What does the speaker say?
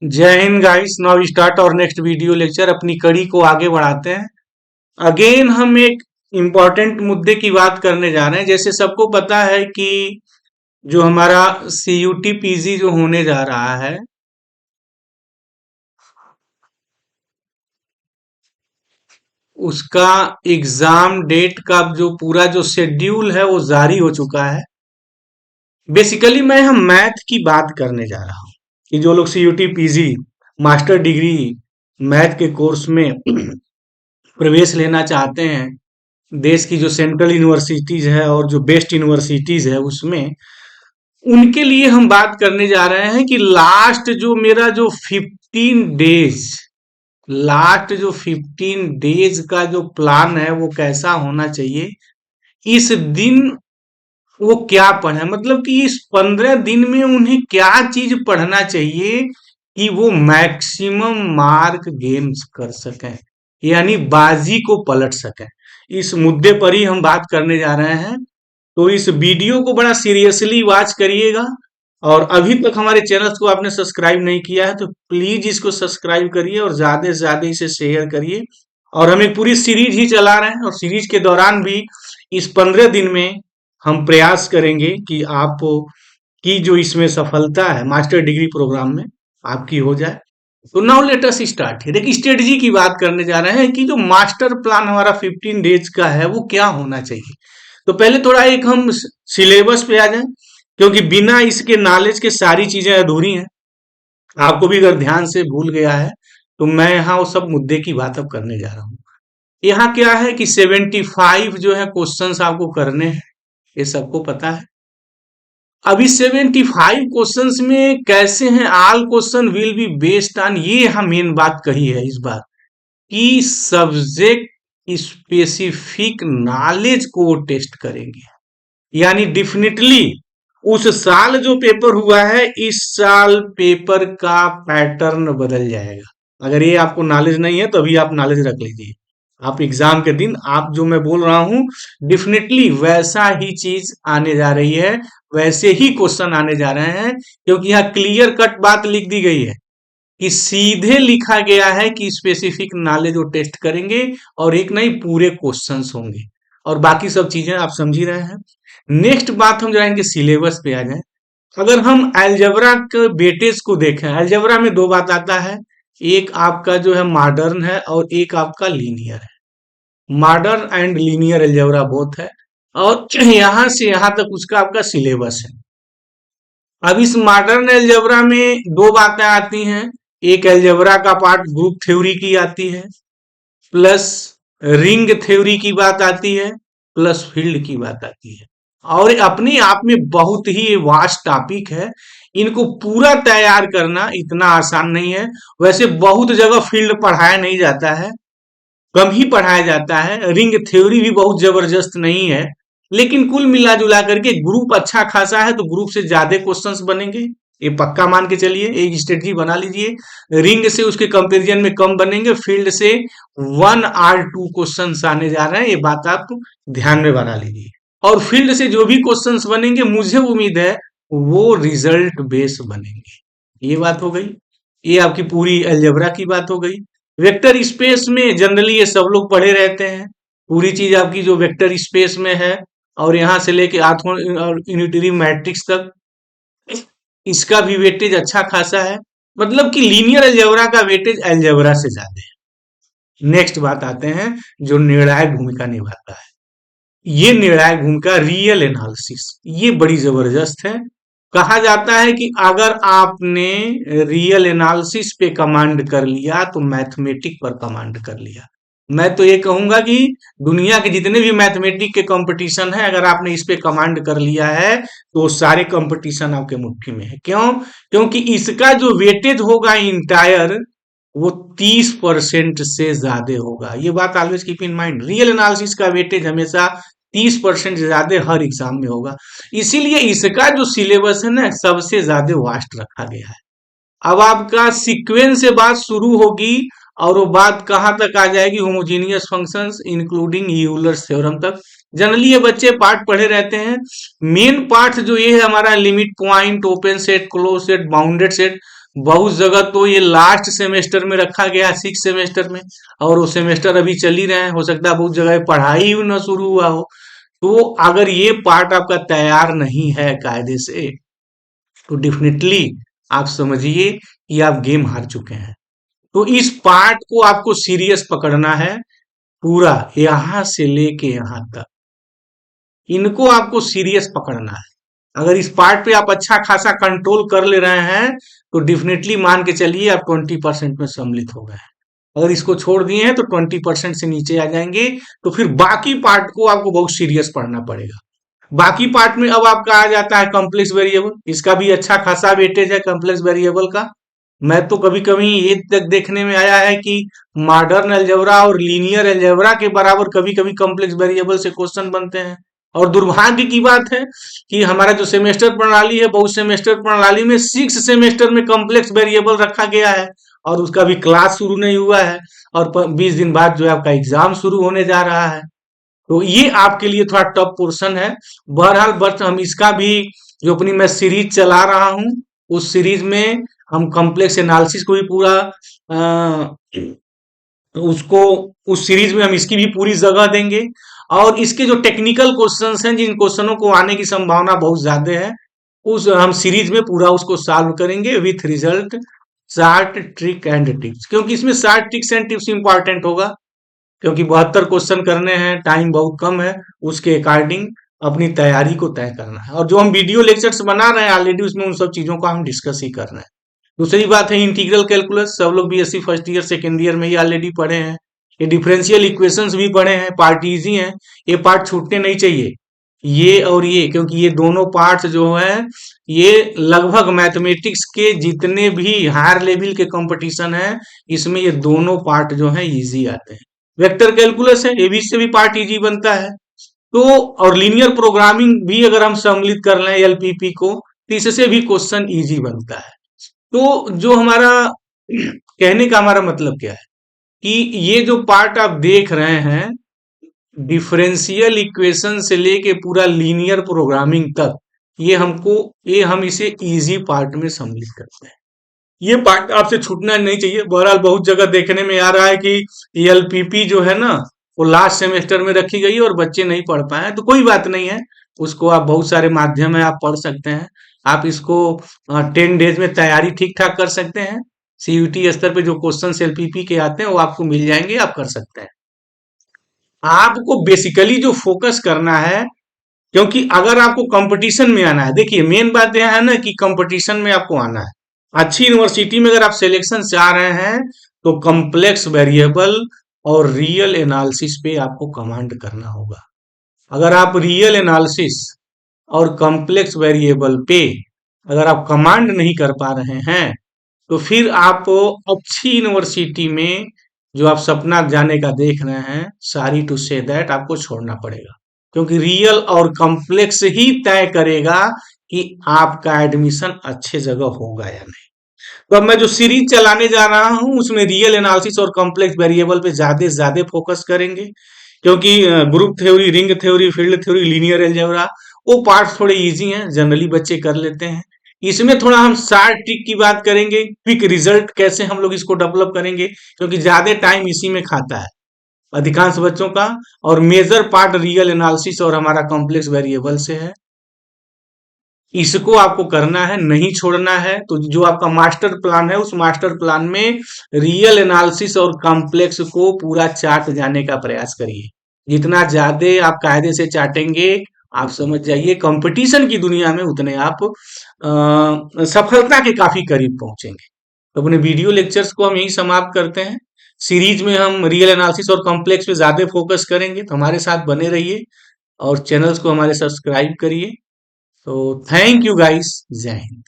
जय Hind guys. Now start और next video lecture. अपनी कड़ी को आगे बढ़ाते हैं। अगेन हम एक इम्पॉर्टेंट मुद्दे की बात करने जा रहे हैं। जैसे सबको पता है कि जो हमारा CUT PG जो होने जा रहा है, उसका एग्जाम डेट का जो पूरा जो शेड्यूल है वो जारी हो चुका है। बेसिकली मैं हम मैथ की बात करने जा रहा हूँ कि जो लोग CUT PG master degree math के कोर्स में प्रवेश लेना चाहते हैं, देश की जो सेंट्रल यूनिवर्सिटीज है और जो बेस्ट यूनिवर्सिटीज है उसमें, उनके लिए हम बात करने जा रहे हैं कि लास्ट जो 15 डेज का जो प्लान है वो कैसा होना चाहिए। इस दिन वो क्या पढ़े, मतलब कि इस 15 दिन में उन्हें क्या चीज पढ़ना चाहिए कि वो मैक्सिमम मार्क गेम्स कर सकें, यानी बाजी को पलट सकें। इस मुद्दे पर ही हम बात करने जा रहे हैं। तो इस वीडियो को बड़ा सीरियसली वॉच करिएगा। और अभी तक हमारे चैनल को आपने सब्सक्राइब नहीं किया है तो प्लीज इसको सब्सक्राइब करिए और ज्यादा से ज्यादा इसे शेयर करिए। और हम एक पूरी सीरीज ही चला रहे हैं और सीरीज के दौरान भी इस 15 दिन में हम प्रयास करेंगे कि आप की जो इसमें सफलता है मास्टर डिग्री प्रोग्राम में आपकी हो जाए। तो नाउ लेट अस स्टार्ट। देखिए, स्ट्रेटजी की बात करने जा रहे हैं कि जो मास्टर प्लान हमारा 15 डेज का है वो क्या होना चाहिए। तो पहले थोड़ा एक हम सिलेबस पे आ जाएं, क्योंकि बिना इसके नॉलेज के सारी चीजें अधूरी हैं। आपको भी अगर ध्यान से भूल गया है तो मैं यहाँ वो सब मुद्दे की बात अब करने जा रहा हूँ। यहाँ क्या है कि 75 जो है क्वेश्चंस आपको करने हैं, ये सबको पता है। अभी 75 क्वेश्चंस में कैसे हैं, all question will be based on, ये यहाँ मेन बात कही है इस बार, कि सब्जेक्ट स्पेसिफिक नॉलेज को वो टेस्ट करेंगे। यानी डिफिनिटली उस साल जो पेपर हुआ है, इस साल पेपर का पैटर्न बदल जाएगा। अगर ये आपको नॉलेज नहीं है तो अभी आप नॉलेज रख लीजिए। आप एग्जाम के दिन आप जो मैं बोल रहा हूं डिफिनेटली वैसा ही चीज आने जा रही है, वैसे ही क्वेश्चन आने जा रहे हैं। क्योंकि यहाँ क्लियर कट बात लिख दी गई है कि सीधे लिखा गया है कि स्पेसिफिक नॉलेज वो टेस्ट करेंगे और एक नहीं पूरे क्वेश्चंस होंगे। और बाकी सब चीजें आप समझ ही रहे हैं। नेक्स्ट बात हम जरा इनके सिलेबस पे आ जाएं। अगर हम अलजेब्रा के वेटेज को देखें, अलजेब्रा में दो बात आता है, एक आपका जो है मॉडर्न है और एक आपका लीनियर है। Modern and linear algebra both है। और यहां से यहां तक उसका आपका सिलेबस है। अब इस मॉडर्न अलजेब्रा में दो बातें आती हैं। एक अलजेब्रा का पार्ट ग्रुप थ्योरी की आती है, प्लस रिंग थ्योरी की बात आती है, प्लस फील्ड की बात आती है। और अपने आप में बहुत ही वास्ट टॉपिक है। इनको पूरा तैयार करना इतना आसान नहीं है। वैसे बहुत जगह फील्ड पढ़ाया नहीं जाता है, कम ही पढ़ाया जाता है। रिंग थ्योरी भी बहुत जबरदस्त नहीं है, लेकिन कुल मिला जुला करके ग्रुप अच्छा खासा है तो ग्रुप से ज्यादा क्वेश्चंस बनेंगे, ये पक्का मान के चलिए। एक स्ट्रेटजी बना लीजिए। रिंग से उसके कंपैरिजन में कम बनेंगे, फील्ड से 1 और 2 क्वेश्चंस आने जा रहे हैं, ये बात आप ध्यान में बना लीजिए। और फील्ड से जो भी क्वेश्चंस बनेंगे मुझे उम्मीद है वो रिजल्ट बेस बनेंगे। ये बात हो गई, ये आपकी पूरी अलजेब्रा की बात हो गई। वेक्टर स्पेस में जनरली ये सब लोग पढ़े रहते हैं। पूरी चीज आपकी जो वेक्टर स्पेस में है और यहां से लेके आर्थो और यूनिटरी मैट्रिक्स तक, इसका भी वेटेज अच्छा खासा है। मतलब कि लीनियर अलजेब्रा का वेटेज अलजेब्रा से ज्यादा है। नेक्स्ट बात आते हैं जो निर्णायक भूमिका निभाता है। ये निर्णायक भूमिका रियल एनालिसिस, ये बड़ी जबरदस्त है। कहा जाता है कि अगर आपने रियल एनालिसिस पे कमांड कर लिया तो मैथमेटिक पर कमांड कर लिया। मैं तो ये कहूंगा कि दुनिया के जितने भी मैथमेटिक के कंपटीशन है, अगर आपने इस पे कमांड कर लिया है तो सारे कंपटीशन आपके मुट्ठी में है। क्यों? क्योंकि इसका जो वेटेज होगा इंटायर, वो 30% से ज्यादा होगा। ये बात always keep in mind. Real analysis का वेटेज हमेशा 30% से ज्यादा हर एग्जाम में होगा। इसीलिए इसका जो सिलेबस है ना, सबसे ज्यादा वास्ट रखा गया है। अब आपका सीक्वेंस से बात शुरू होगी और वो बात कहां तक आ जाएगी, homogeneous functions including Euler's theorem तक। जनरली ये बच्चे पार्ट पढ़े रहते हैं। मेन पार्ट जो ये है हमारा limit point, open set, close set, bounded set, बहुत जगह तो ये लास्ट सेमेस्टर में रखा गया है, 6 सेमेस्टर में, और वो सेमेस्टर अभी चल ही रहे हैं। हो सकता है बहुत जगह पढ़ाई ही न शुरू हुआ हो। तो अगर ये पार्ट आपका तैयार नहीं है कायदे से, तो डेफिनेटली आप समझिए कि आप गेम हार चुके हैं। तो इस पार्ट को आपको सीरियस पकड़ना है, पूरा यहां से लेके यहां तक इनको आपको सीरियस पकड़ना है। अगर इस पार्ट पे आप अच्छा खासा कंट्रोल कर ले रहे हैं, तो डेफिनेटली मान के चलिए आप 20% में सम्मिलित हो गए हैं। अगर इसको छोड़ दिए हैं तो 20% से नीचे आ जाएंगे। तो फिर बाकी पार्ट को आपको बहुत सीरियस पढ़ना पड़ेगा। बाकी पार्ट में अब आपका आ जाता है कॉम्प्लेक्स वेरिएबल। इसका भी अच्छा खासा वेटेज है कॉम्प्लेक्स वेरिएबल का। मैं तो कभी कभी ये तक देखने में आया है कि मॉडर्न अलजेब्रा और लीनियर अलजेब्रा के बराबर कभी कभी कॉम्प्लेक्स वेरिएबल से क्वेश्चन बनते हैं। और दुर्भाग्य की बात है कि हमारा जो सेमेस्टर प्रणाली है, बहुत सेमेस्टर प्रणाली में 6 सेमेस्टर में कॉम्प्लेक्स वेरिएबल रखा गया है, और उसका भी क्लास शुरू नहीं हुआ है, और 20 दिन बाद जो है आपका एग्जाम शुरू होने जा रहा है। तो ये आपके लिए थोड़ा टफ पोर्शन है। बहरहाल बट हम इसका भी जो अपनी मैं सीरीज चला रहा हूँ, उस सीरीज में हम कॉम्प्लेक्स एनालिसिस को भी पूरा उसको उस सीरीज में हम इसकी भी पूरी जगह देंगे। और इसके जो टेक्निकल क्वेश्चंस हैं, जिन क्वेश्चनों को आने की संभावना बहुत ज्यादा है, उस हम सीरीज में पूरा उसको सॉल्व करेंगे with result, chart, trick and tips. क्योंकि इसमें chart, tricks and tips important होगा, क्योंकि 72 क्वेश्चन करने हैं, टाइम बहुत कम है। उसके अकॉर्डिंग अपनी तैयारी को तय करना है। और जो हम वीडियो लेक्चर्स बना रहे हैं ऑलरेडी, उसमें उन सब चीजों का हम डिस्कस ही कर रहे हैं। दूसरी बात है इंटीग्रल कैलकुलस, सब लोग BSc first year second year में ही ऑलरेडी पढ़े हैं। ये डिफरेंशियल इक्वेशंस भी पढ़े हैं, पार्ट इजी है। ये पार्ट छूटने नहीं चाहिए, ये और ये, क्योंकि ये दोनों पार्ट्स जो है, ये लगभग मैथमेटिक्स के जितने भी हायर लेवल के कंपटीशन है, इसमें ये दोनों पार्ट जो है इजी आते हैं। वेक्टर कैलकुलस है, ये भी इससे भी पार्ट इजी बनता है। तो और लीनियर प्रोग्रामिंग भी अगर हम सम्मिलित कर लें एलपीपी को, तो इससे भी क्वेश्चन इजी बनता है। तो जो हमारा कहने का हमारा मतलब क्या है कि ये जो पार्ट आप देख रहे हैं, डिफरेंशियल इक्वेशन से लेके पूरा लीनियर प्रोग्रामिंग तक, ये हम इसे इजी पार्ट में सम्मिलित करते हैं। ये पार्ट आपसे छूटना नहीं चाहिए। बहरहाल बहुत जगह देखने में आ रहा है कि एलपीपी जो है ना, वो लास्ट सेमेस्टर में रखी गई है और बच्चे नहीं पढ़ पाए। तो कोई बात नहीं है, उसको आप बहुत सारे माध्यम है, आप पढ़ सकते हैं। आप इसको 10 डेज में तैयारी ठीक ठाक कर सकते हैं। सीयूटी स्तर पे जो क्वेश्चन एलपीपी के आते हैं वो आपको मिल जाएंगे, आप कर सकते हैं। आपको बेसिकली जो फोकस करना है, क्योंकि अगर आपको कंपटीशन में आना है, देखिए मेन बात यह है ना कि कंपटीशन में आपको आना है। अच्छी यूनिवर्सिटी में अगर आप सिलेक्शन चाह रहे हैं, तो कॉम्प्लेक्स वेरिएबल और रियल एनालिसिस पे आपको कमांड करना होगा। अगर आप रियल एनालिसिस और कॉम्प्लेक्स वेरिएबल पे अगर आप कमांड नहीं कर पा रहे हैं, तो फिर आप अच्छी यूनिवर्सिटी में जो आप सपना जाने का देख रहे हैं, सॉरी टू से दैट, आपको छोड़ना पड़ेगा। क्योंकि रियल और कॉम्प्लेक्स ही तय करेगा कि आपका एडमिशन अच्छे जगह होगा या नहीं। तो अब मैं जो सीरीज चलाने जा रहा हूं, उसमें रियल एनालिसिस और कॉम्प्लेक्स वेरिएबल पे ज्यादा से ज्यादा फोकस करेंगे। क्योंकि group theory, ring theory, field theory, linear algebra, वो पार्ट थोड़े इजी हैं, जनरली बच्चे कर लेते हैं। इसमें थोड़ा हम शार्ट ट्रिक की बात करेंगे, क्विक रिजल्ट कैसे हम लोग इसको डेवलप करेंगे, क्योंकि ज्यादा टाइम इसी में खाता है अधिकांश बच्चों का। और मेजर पार्ट रियल एनालिसिस और हमारा कॉम्प्लेक्स वेरिएबल से है। इसको आपको करना है, नहीं छोड़ना है। तो जो आपका मास्टर प्लान है, उस मास्टर प्लान में रियल एनालिसिस और कॉम्प्लेक्स को पूरा चाट जाने का प्रयास करिए। जितना ज्यादा आप कायदे से चाटेंगे, आप समझ जाइए कंपटीशन की दुनिया में उतने आप सफलता के काफी करीब पहुंचेंगे। तो अपने वीडियो लेक्चर्स को हम यही समाप्त करते हैं। सीरीज में हम रियल एनालिसिस और कॉम्प्लेक्स पे ज्यादा फोकस करेंगे, तो हमारे साथ बने रहिए और चैनल्स को हमारे सब्सक्राइब करिए। तो थैंक यू गाइस, जय हिंद।